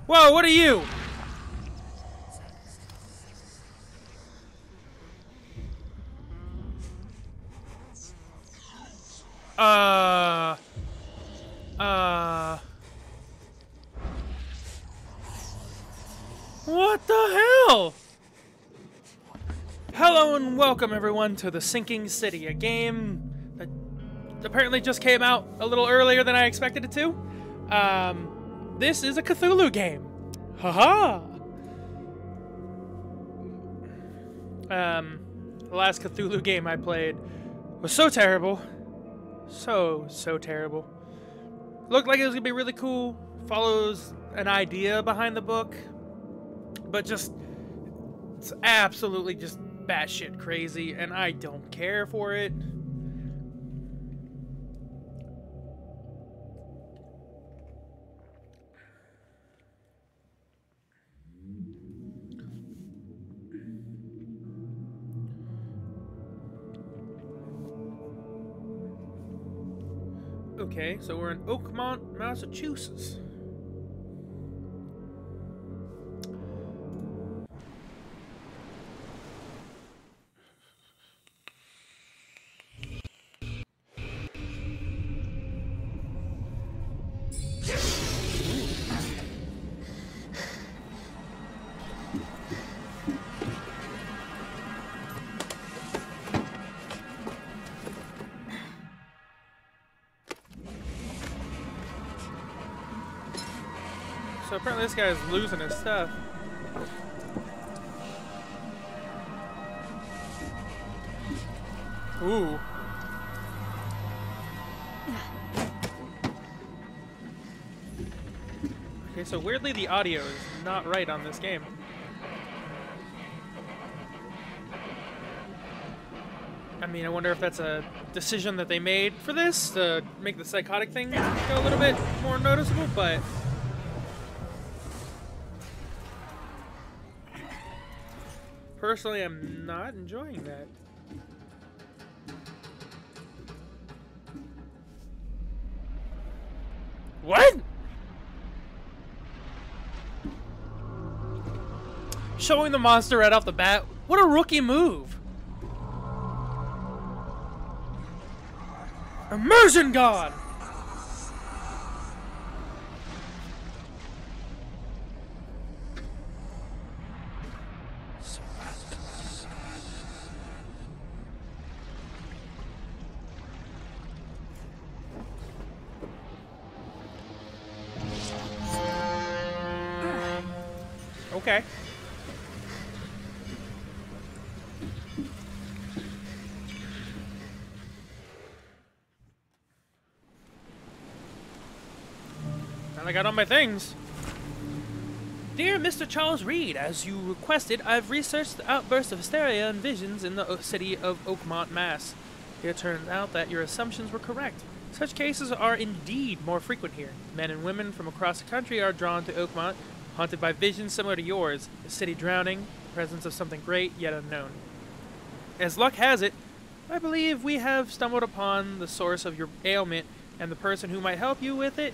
Whoa, what are you? What the hell? Hello and welcome everyone to The Sinking City, a game that apparently just came out a little earlier than I expected it to. This is a Cthulhu game. Haha! The last Cthulhu game I played was so terrible. So terrible. Looked like it was gonna be really cool. Follows an idea behind the book. But just, it's absolutely just batshit crazy, and I don't care for it. Okay, so we're in Oakmont, Massachusetts. So apparently this guy's losing his stuff. Ooh. Okay, so weirdly the audio is not right on this game. I mean, I wonder if that's a decision that they made for this to make the psychotic thing go a little bit more noticeable, but personally, I'm not enjoying that. What? Showing the monster right off the bat. What a rookie move. Immersion gone. Okay. Now I got all my things. Dear Mr. Charles Reed, as you requested, I've researched the outbursts of hysteria and visions in the city of Oakmont, Mass. It turns out that your assumptions were correct. Such cases are indeed more frequent here. Men and women from across the country are drawn to Oakmont, haunted by visions similar to yours, the city drowning, the presence of something great yet unknown. As luck has it, I believe we have stumbled upon the source of your ailment and the person who might help you with it.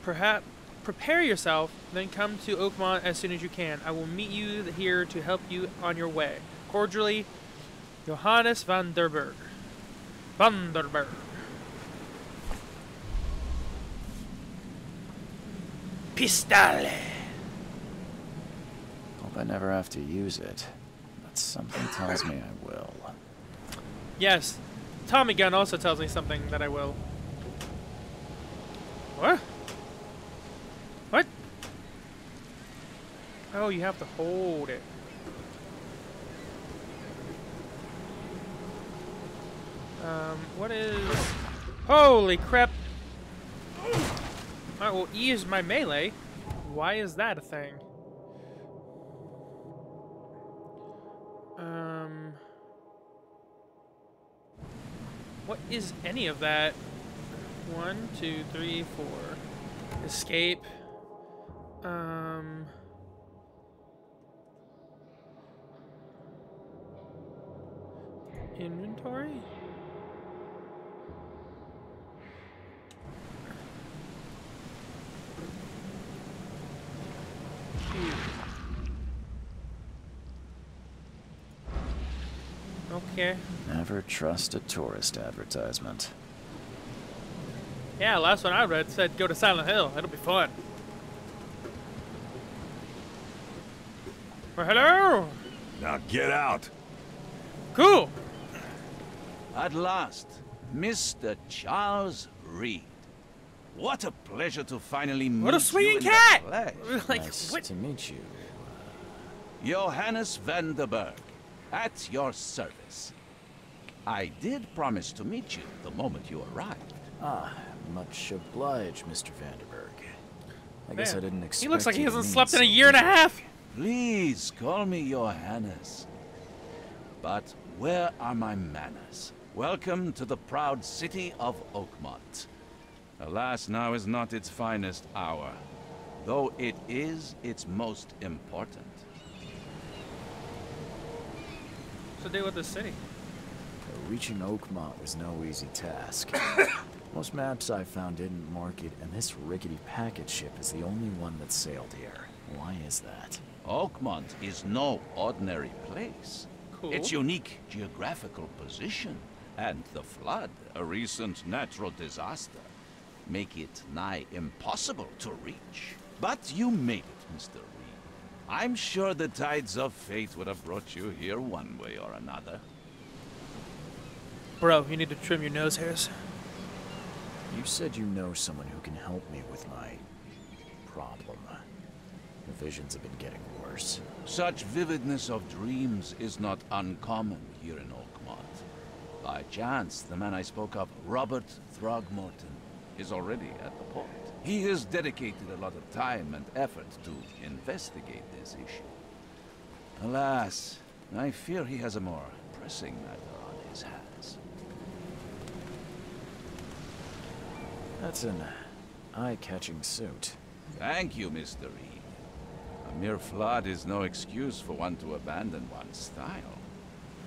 Perhaps prepare yourself, then come to Oakmont as soon as you can. I will meet you here to help you on your way. Cordially, Johannes van der Berg. Van der Berg. Pistole. Hope I never have to use it, but something tells me I will. Yes, Tommy gun also tells me something that I will. What? What? Oh, you have to hold it. What is... Holy crap! Alright, well, E is my melee. Why is that a thing? What is any of that? 1, 2, 3, 4. Escape. Inventory? here. Never trust a tourist advertisement. Yeah, last one I read said go to Silent Hill. It'll be fun. Well, hello. Now get out. Cool. At last, Mr. Charles Reed. What a pleasure to finally meet you. What a swinging in the cat! flesh. Like, Nice what? to meet you. Johannes van der Berg, at your service. I did promise to meet you the moment you arrived. Ah, much obliged, Mr. Vanderberg. I guess Man, I didn't expect He looks like he you to hasn't mean slept in a so year and a little. half. Please call me Johannes. But where are my manners? Welcome to the proud city of Oakmont. Alas, now is not its finest hour, though it is its most important. What's the deal with this city? Reaching Oakmont was no easy task. Most maps I found didn't mark it, and this rickety packet ship is the only one that sailed here. Why is that? Oakmont is no ordinary place. Cool. Its unique geographical position and the flood, a recent natural disaster, make it nigh impossible to reach. But you made it, Mr. Reed. I'm sure the tides of fate would have brought you here one way or another. Bro, you need to trim your nose hairs. You said you know someone who can help me with my problem. The visions have been getting worse. Such vividness of dreams is not uncommon here in Oakmont. By chance, the man I spoke of, Robert Throgmorton, is already at the port. He has dedicated a lot of time and effort to investigate this issue. Alas, I fear he has a more pressing matter on his hands. That's an eye-catching suit. Thank you, Mr. Reed. A mere flood is no excuse for one to abandon one's style.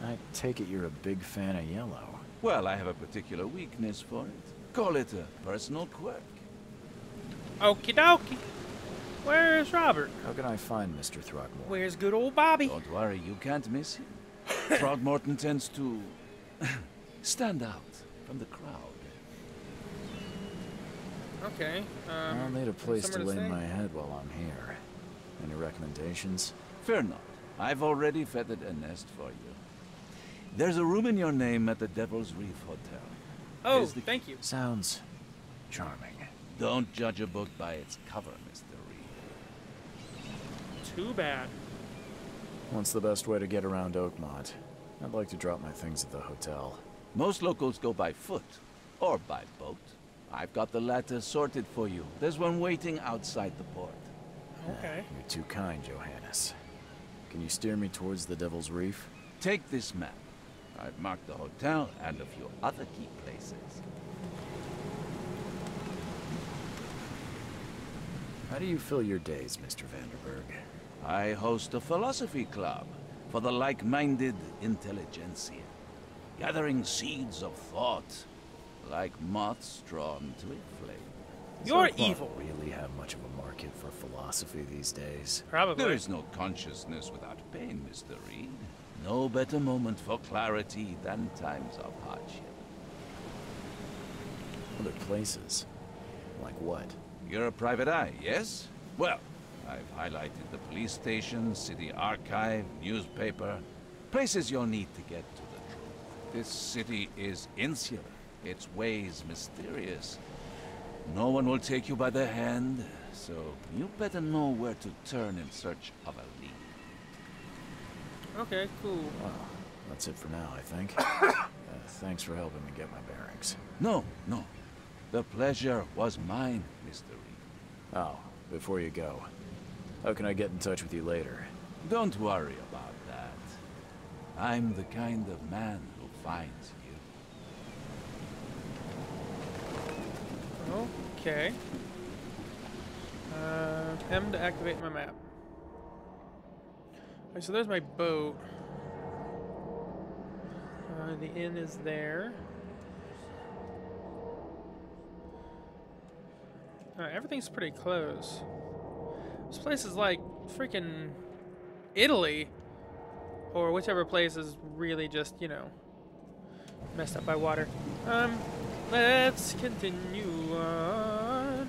I take it you're a big fan of yellow. Well, I have a particular weakness for it. Call it a personal quirk. Okie dokie. Where's Robert? How can I find Mr. Throgmorton? Where's good old Bobby? Don't worry, you can't miss him. Throgmorton tends to stand out from the crowd. Okay. I'll need a place to somewhere lay stay? my head while I'm here. Any recommendations? Fear not. I've already feathered a nest for you. There's a room in your name at the Devil's Reef Hotel. Oh, Here's the- thank you. Sounds charming. Don't judge a book by its cover, Mr. Reed. Too bad. What's the best way to get around Oakmont? I'd like to drop my things at the hotel. Most locals go by foot or by boat. I've got the latter sorted for you. There's one waiting outside the port. Okay. You're too kind, Johannes. Can you steer me towards the Devil's Reef? Take this map. I've marked the hotel and a few other key places. How do you fill your days, Mr. Vanderberg? I host a philosophy club for the like-minded intelligentsia, gathering seeds of thought like moths drawn to a flame. You're Does Oakmont evil. really have much of a market for philosophy these days? Probably. There is no consciousness without pain, Mr. Reed. No better moment for clarity than times of hardship. Other places? Like what? You're a private eye, yes? Well, I've highlighted the police station, city archive, newspaper, places you'll need to get to the truth. This city is insular, its ways mysterious. No one will take you by the hand, so you better know where to turn in search of a lead. Okay, cool. Well, that's it for now, I think. Thanks for helping me get my bearings. No, no. The pleasure was mine, Mr. Reed. Oh, before you go, how can I get in touch with you later? Don't worry about that. I'm the kind of man who finds you. Okay. M to activate my map. Alright, so there's my boat. The inn is there. Everything's pretty close. This place is like freaking Italy. or whichever place is really just, you know, messed up by water. Let's continue on.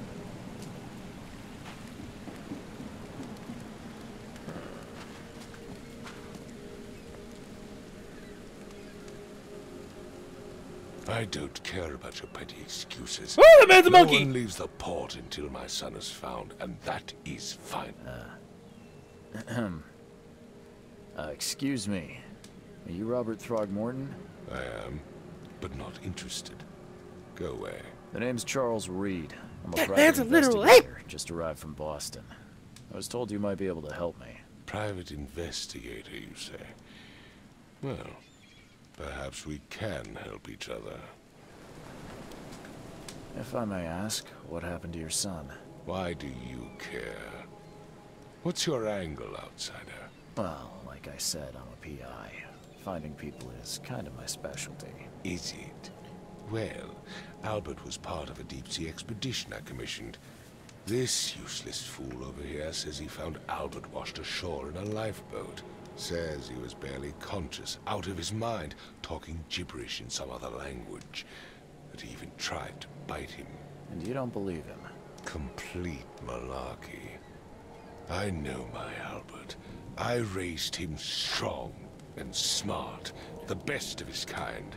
I don't care about your petty excuses. Oh, the man's a No monkey! one leaves the port until my son is found, and that is fine. Excuse me. Are you Robert Throgmorton? I am, but not interested. Go away. The name's Charles Reed. I'm a That private man's a literal investigator. Just arrived from Boston. I was told you might be able to help me. Private investigator, you say? Well, perhaps we can help each other. If I may ask, what happened to your son? Why do you care? What's your angle, outsider? Well, like I said, I'm a PI. Finding people is kind of my specialty. Is it? Well, Albert was part of a deep-sea expedition I commissioned. This useless fool over here says he found Albert washed ashore in a lifeboat. Says he was barely conscious, out of his mind, talking gibberish in some other language. That he even tried to bite him. And you don't believe him? Complete malarkey. I know my Albert. I raised him strong and smart, the best of his kind.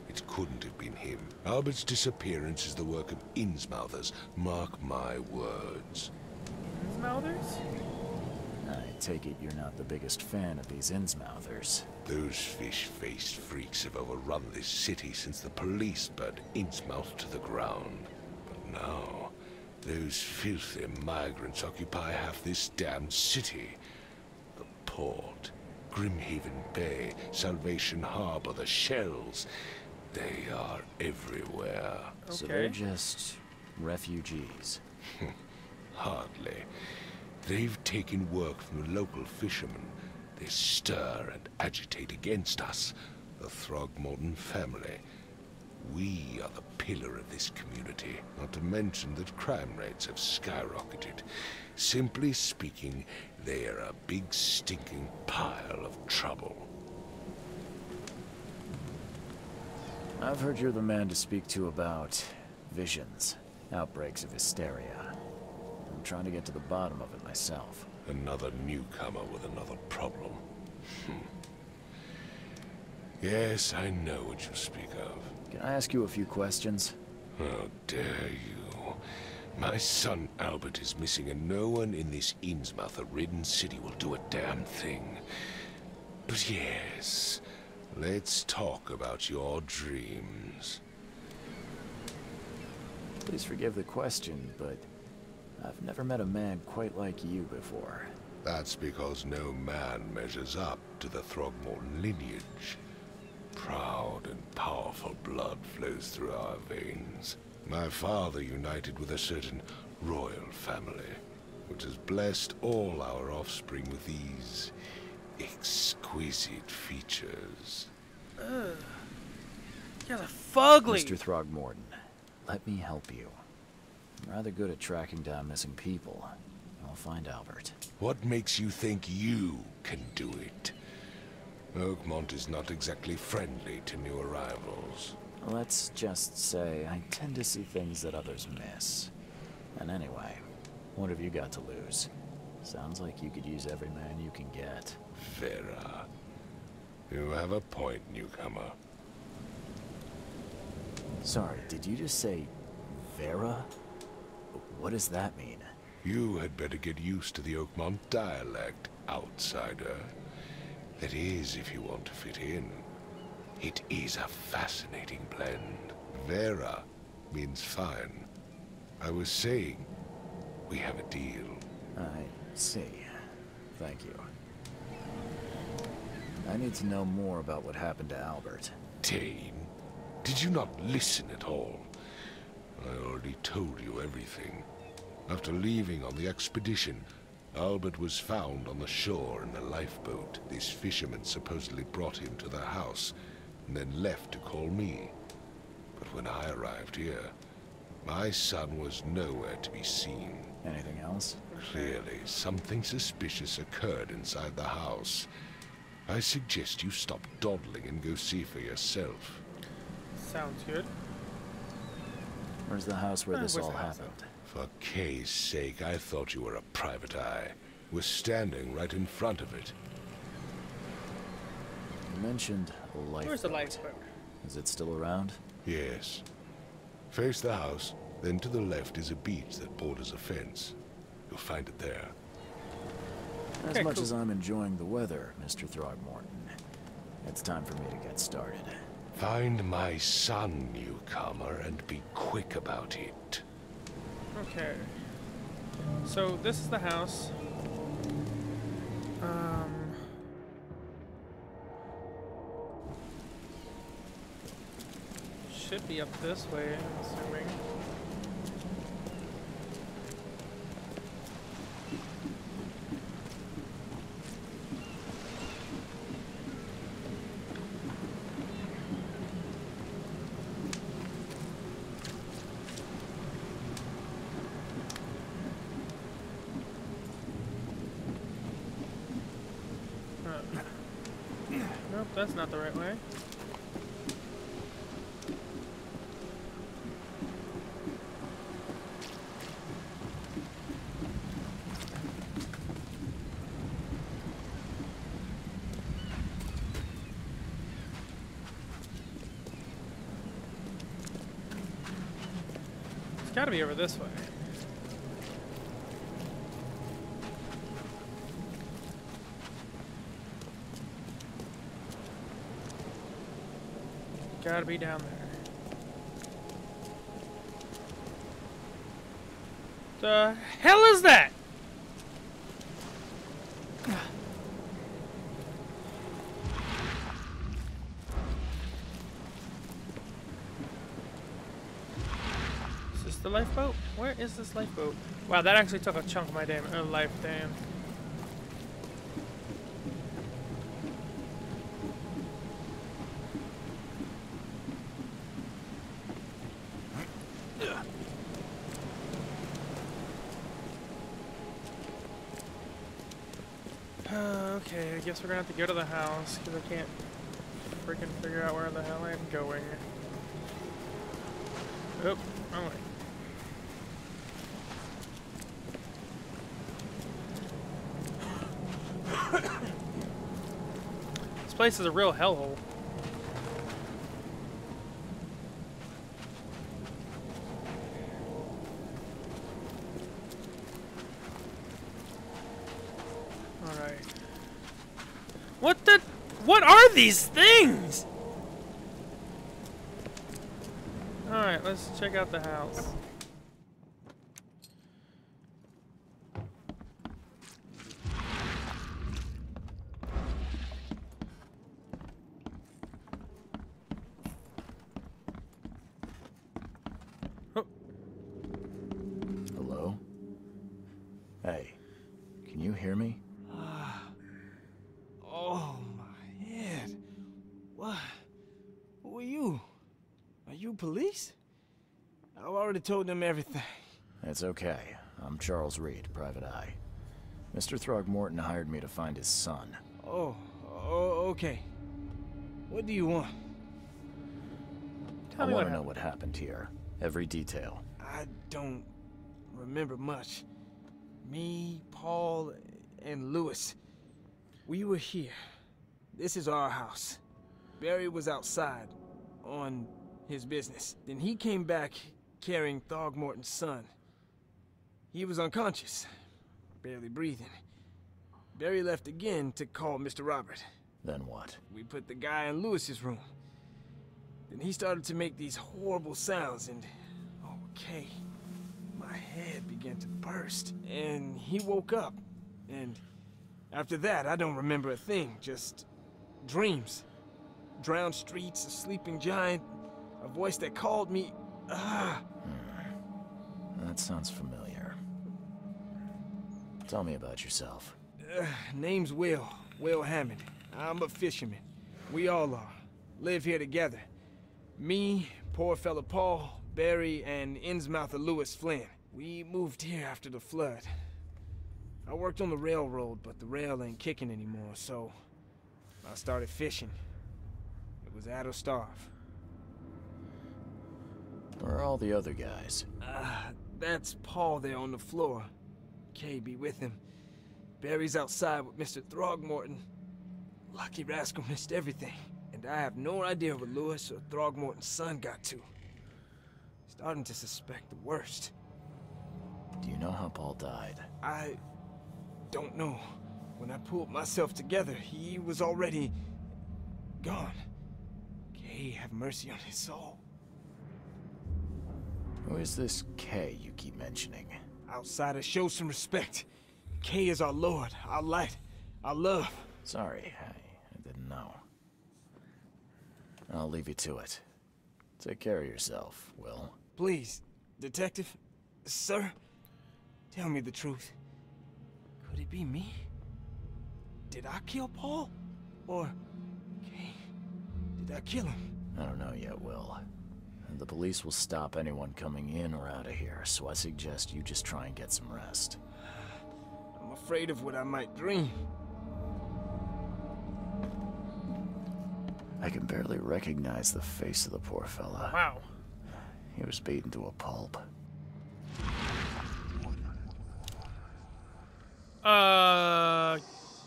It couldn't have been him. Albert's disappearance is the work of Innsmouthers. Mark my words. Innsmouthers? I take it you're not the biggest fan of these Innsmouthers. Those fish-faced freaks have overrun this city since the police burned Innsmouth to the ground. But now, those filthy migrants occupy half this damned city. The port, Grimhaven Bay, Salvation Harbor, the Shells. They are everywhere. So they're just refugees. Hardly. They've taken work from the local fishermen. They stir and agitate against us, the Throgmorton family. We are the pillar of this community, not to mention that crime rates have skyrocketed. Simply speaking, they are a big stinking pile of trouble. I've heard you're the man to speak to about visions, outbreaks of hysteria. I'm trying to get to the bottom of it myself. Another newcomer with another problem. Yes, I know what you speak of. Can I ask you a few questions? How dare you? My son Albert is missing, and no one in this Innsmouth-ridden city will do a damn thing. But yes, let's talk about your dreams. Please forgive the question, but I've never met a man quite like you before. That's because no man measures up to the Throgmorton lineage. Proud and powerful blood flows through our veins. My father united with a certain royal family, which has blessed all our offspring with these exquisite features. You're a fugly. Mr. Throgmorton, let me help you. I'm rather good at tracking down missing people. I'll find Albert. What makes you think you can do it? Oakmont is not exactly friendly to new arrivals. Let's just say I tend to see things that others miss. And anyway, what have you got to lose? Sounds like you could use every man you can get. Vera. You have a point, newcomer. Sorry, did you just say Vera? What does that mean? You had better get used to the Oakmont dialect, outsider. That is, if you want to fit in. It is a fascinating blend. Vera means fine. I was saying, we have a deal. I see. Thank you. I need to know more about what happened to Albert. Dane, did you not listen at all? I already told you everything. After leaving on the expedition, Albert was found on the shore in a lifeboat. This fisherman supposedly brought him to the house, and then left to call me. But when I arrived here, my son was nowhere to be seen. Anything else? Clearly, something suspicious occurred inside the house. I suggest you stop dawdling and go see for yourself. Sounds good. Where's the house where this Where's all the house happened? For Kay's sake, I thought you were a private eye. We're standing right in front of it. You mentioned a lifeboat. Where's the lifeboat? Is it still around? Yes. Face the house, then to the left is a beach that borders a fence. You'll find it there. As Okay, much cool. as I'm enjoying the weather, Mr. Throgmorton, it's time for me to get started. Find my son, newcomer, and be quick about it. Okay. So this is the house. Should be up this way, I'm assuming. Nope, that's not the right way. It's gotta be over this way. Gotta be down there. The hell is that? Is this the lifeboat? Where is this lifeboat? Wow, that actually took a chunk of my damn life, damn. Okay, I guess we're gonna have to go to the house because I can't freaking figure out where the hell I'm going. Oh, wrong way. This place is a real hellhole. Alright. What are these things? Alright, let's check out the house. Oh, Hello? Hey, can you hear me? Oh, my head. What? Who are you? Are you police? I've already told them everything. It's okay. I'm Charles Reed, Private Eye. Mr. Throgmorton hired me to find his son. Oh, okay. What do you want? I tell me want what to know happened. what happened here. Every detail. I don't remember much. Me, Paul, and Lewis. We were here. This is our house. Barry was outside on his business. Then he came back carrying Throgmorton's son. He was unconscious, barely breathing. Barry left again to call Mr. Robert. Then what? We put the guy in Lewis's room. Then he started to make these horrible sounds and... okay. My head began to burst. And he woke up. And after that, I don't remember a thing. Just dreams. Drowned streets, a sleeping giant, a voice that called me. That sounds familiar. Tell me about yourself. Name's Will Hammond. I'm a fisherman. We all are. Live here together. Me, poor fella Paul, Barry, and Innsmouther Lewis Flynn. We moved here after the flood. I worked on the railroad, but the rail ain't kicking anymore, so I started fishing. It was Adderstarve. Where are all the other guys? That's Paul there on the floor. Kay be with him. Barry's outside with Mr. Throgmorton. Lucky rascal missed everything. And I have no idea where Lewis or Throgmorton's son got to. Starting to suspect the worst. Do you know how Paul died? I don't know. When I pulled myself together, he was already gone. Kay have mercy on his soul. Who is this Kay you keep mentioning? Outsiders, show some respect. Kay is our lord, our light, our love. Sorry, I didn't know. I'll leave you to it. Take care of yourself, Will. Please, detective, sir, tell me the truth. Could it be me? Did I kill Paul? Or Kay? Did I kill him? I don't know yet, Will. The police will stop anyone coming in or out of here, so I suggest you just try and get some rest. I'm afraid of what I might dream. I can barely recognize the face of the poor fella. Wow. He was beaten to a pulp.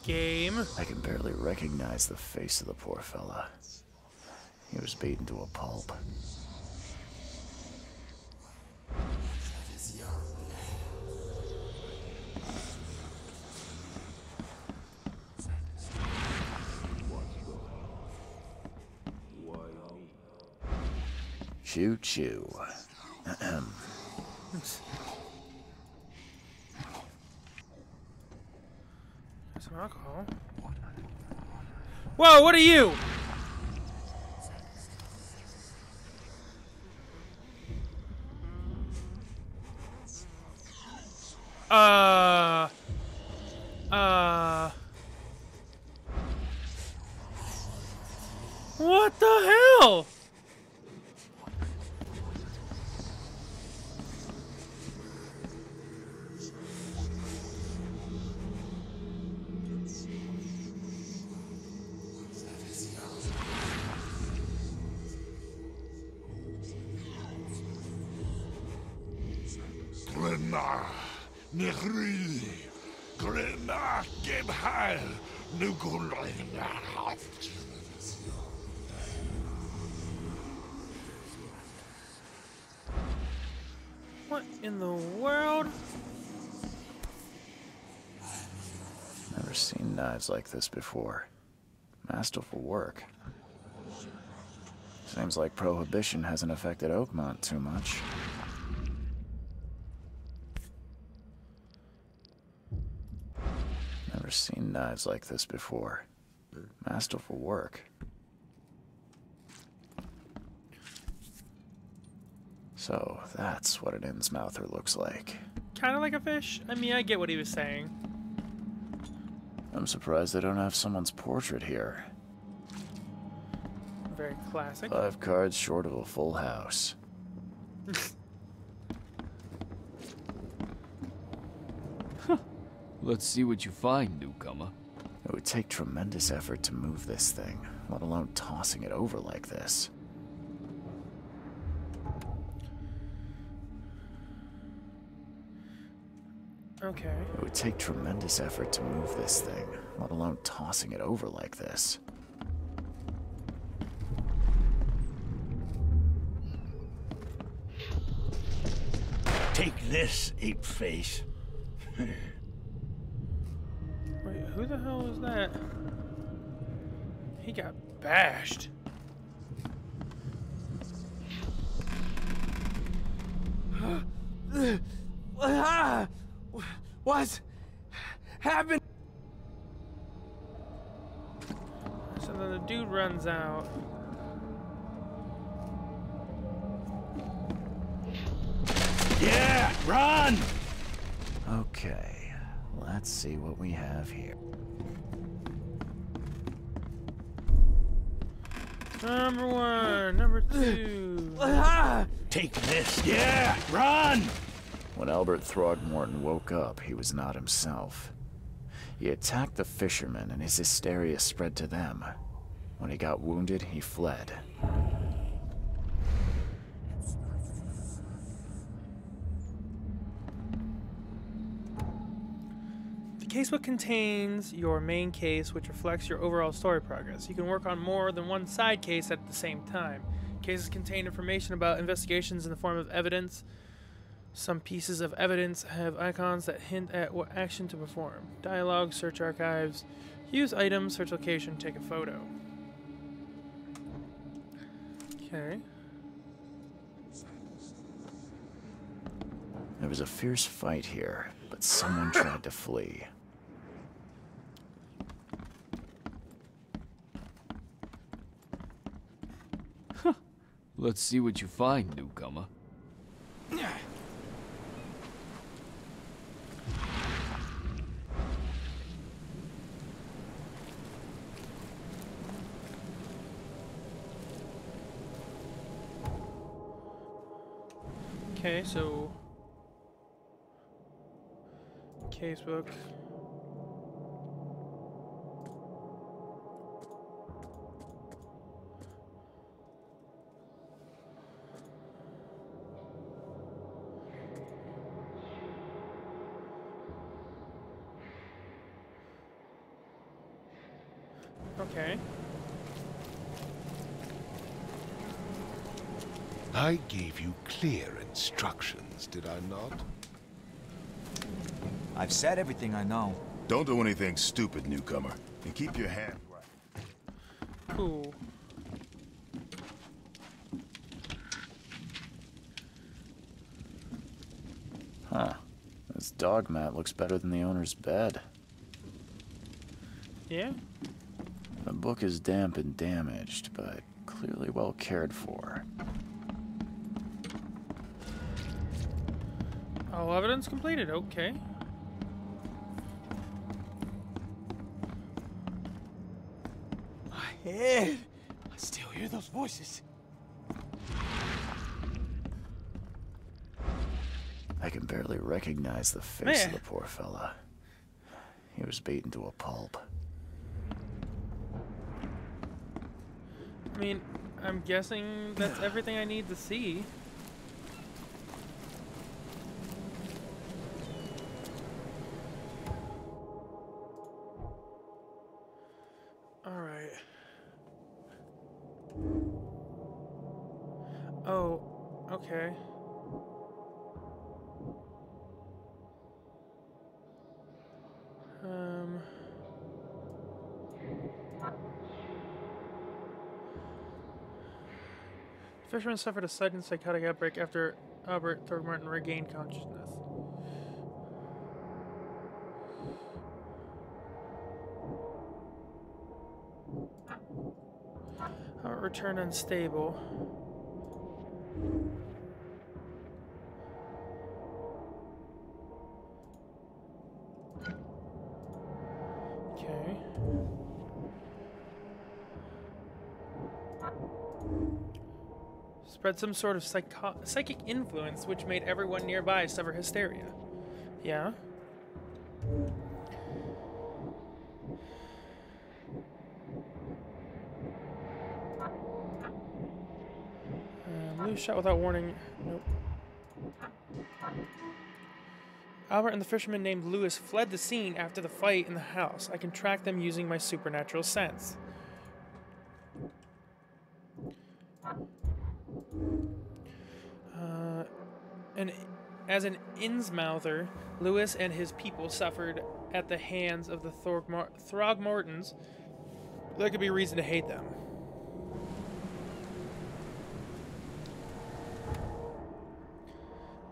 Game. I can barely recognize the face of the poor fella. He was beaten to a pulp. Choo choo. Some alcohol. Whoa, what are you? What the hell? Grenna, Nehri, Grenna, Gebheil, Nugulina. What in the world? Never seen knives like this before. Masterful work. Seems like Prohibition hasn't affected Oakmont too much. Never seen knives like this before. Masterful work. So, that's what an Innsmouther looks like. Kind of like a fish. I mean, I get what he was saying. I'm surprised they don't have someone's portrait here. Very classic. 5 cards short of a full house. Let's see what you find, newcomer. It would take tremendous effort to move this thing, let alone tossing it over like this. Okay. It would take tremendous effort to move this thing, let alone tossing it over like this. Take this, ape face. Wait, who the hell was that? He got bashed. What's happened? So then the dude runs out. Yeah, run! Okay, let's see what we have here. Number 1, number 2. Take this. Yeah, run! When Albert Throgmorton woke up, he was not himself. He attacked the fishermen and his hysteria spread to them. When he got wounded, he fled. The casebook contains your main case, which reflects your overall story progress. You can work on more than one side case at the same time. Cases contain information about investigations in the form of evidence. Some pieces of evidence have icons that hint at what action to perform. Dialogue, search archives, use items, search location, take a photo. Okay. There was a fierce fight here, but someone tried to flee. Let's see what you find, newcomer. Okay, so casebook. Okay. I gave you clear instructions, did I not? I've said everything I know. Don't do anything stupid, newcomer. And keep your hand right. Cool. Huh. This dog mat looks better than the owner's bed. Yeah? The book is damp and damaged, but clearly well cared for. All evidence completed, okay. My head! I still hear those voices. I can barely recognize the face of Man. the poor fella. He was beaten to a pulp. I mean, I'm guessing that's everything I need to see. Alright. Oh, okay. Fisherman suffered a sudden psychotic outbreak after Albert Throckmorton regained consciousness. Albert returned unstable. Okay. Spread some sort of psychic influence which made everyone nearby suffer hysteria. Yeah. Lewis shot without warning. Nope. Albert and the fisherman named Lewis fled the scene after the fight in the house. I can track them using my supernatural sense. And as an Innsmouther, Lewis and his people suffered at the hands of the Throgmortons. There could be reason to hate them.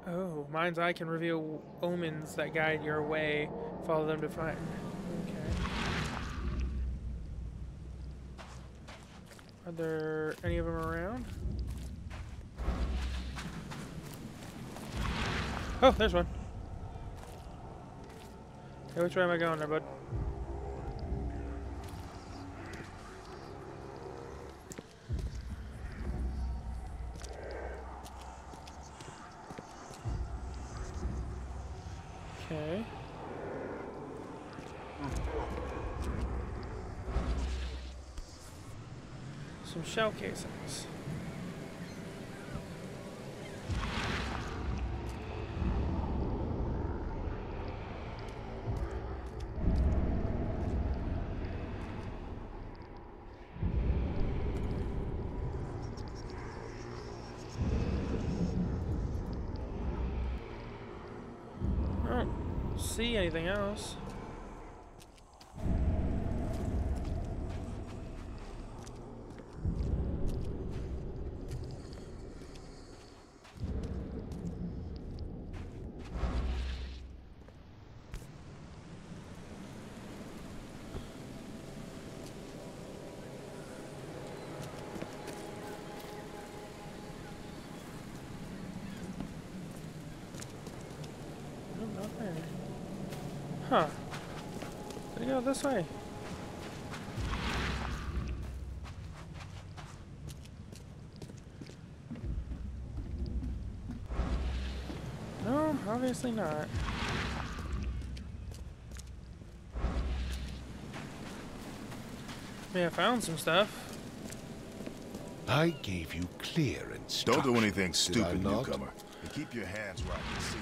Oh, mind's eye can reveal omens that guide your way. Follow them to find. Okay. Are there any of them around? Oh, there's one. Hey, which way am I going there, bud? Okay. Some shell casings. I don't see anything else. Huh. Did it go this way? No, obviously not. I mean, I found some stuff. I gave you clear instructions. Don't do anything did stupid, I not? newcomer. And keep your hands where I can see.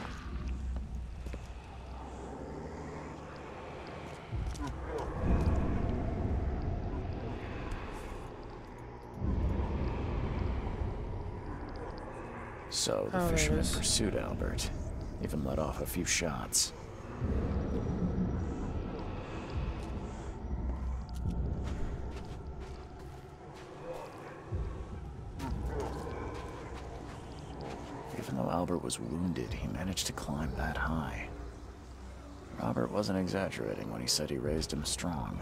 So the Oh, there it fisherman is. pursued Albert, even let off a few shots. Even though Albert was wounded, he managed to climb that high. Robert wasn't exaggerating when he said he raised him strong.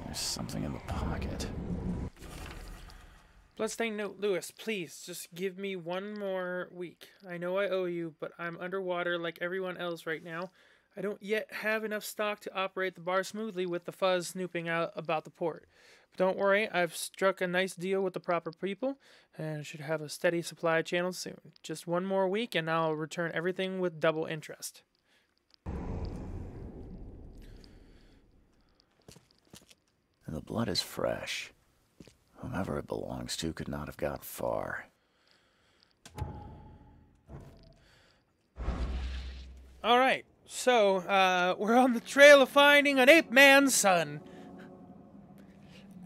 There's something in the pocket. Bloodstained note, Lewis, please, just give me one more week. I know I owe you, but I'm underwater like everyone else right now. I don't yet have enough stock to operate the bar smoothly with the fuzz snooping out about the port. But don't worry, I've struck a nice deal with the proper people, and should have a steady supply channel soon. Just one more week, and I'll return everything with double interest. The blood is fresh. Whomever it belongs to could not have got far. Alright, so, we're on the trail of finding an ape-man's son.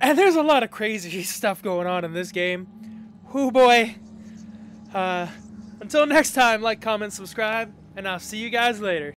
And there's a lot of crazy stuff going on in this game. Whoo boy. Until next time, like, comment, subscribe, and I'll see you guys later.